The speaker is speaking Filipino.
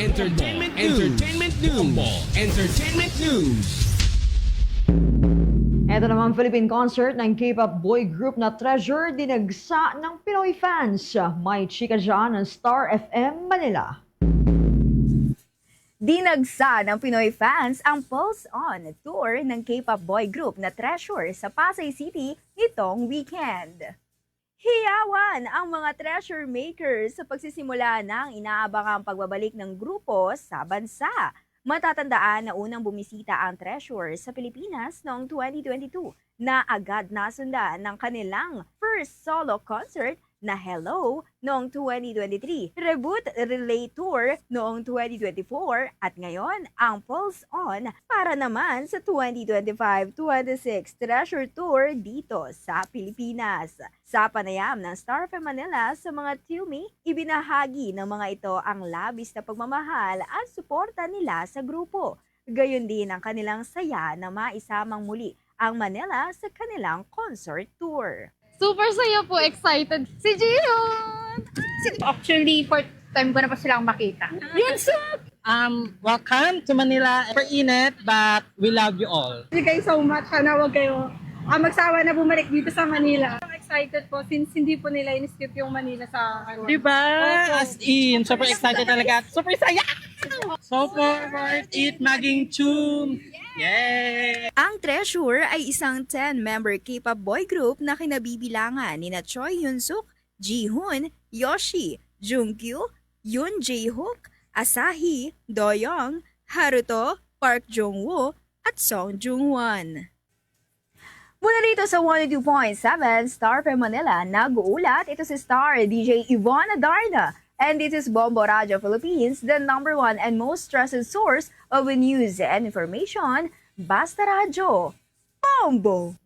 Entertainment News. Ito naman Philippine concert ng K-pop boy group na Treasure dinagsa ng Pinoy fans. May chika dyan ng Star FM Manila. Dinagsa ng Pinoy fans ang Pulse On tour ng K-pop boy group na Treasure sa Pasay City nitong weekend. Hiyawan ang mga Treasure makers sa pagsisimula ng inaabangang pagbabalik ng grupo sa bansa. Matatandaan na unang bumisita ang Treasure sa Pilipinas noong 2022 na agad nasundan ng kanilang first solo concert na Hello noong 2023, Reboot Relay Tour noong 2024 at ngayon ang Pulse On para naman sa 2025-26 Treasure Tour dito sa Pilipinas. Sa panayam ng Star FM Manila sa mga Tumi, ibinahagi ng mga ito ang labis na pagmamahal at suporta nila sa grupo. Gayon din ang kanilang saya na maisamang muli ang Manila sa kanilang concert tour. Super saya po, excited. Si Gion! Actually, fourth time ko na pa silang makita. Yes, sir! Welcome to Manila. Super init, but we love you all. Thank you guys so much. Sana huwag kayo magsawa na bumalik dito sa Manila. I'm excited po since hindi po nila in-skip yung Manila sa Diba? As in, super excited talaga. Super saya! Super worth it maging tune! Yay! Ang Treasure ay isang 10-member K-pop boy group na kinabibilangan ni Choi Hyun-suk, Jihoon, Yoshi, Jungkyu, Yoon Jae-hook, Asahi, Doyoung, Haruto, Park Jong-woo, at Song Jung-won. Mula dito sa 102.7 Star FM Manila, nag-uulat ito si Star DJ Ivana Darna. And this is Bombo Radio Philippines, the #1 and most trusted source of news and information. Basta Radio. Bombo!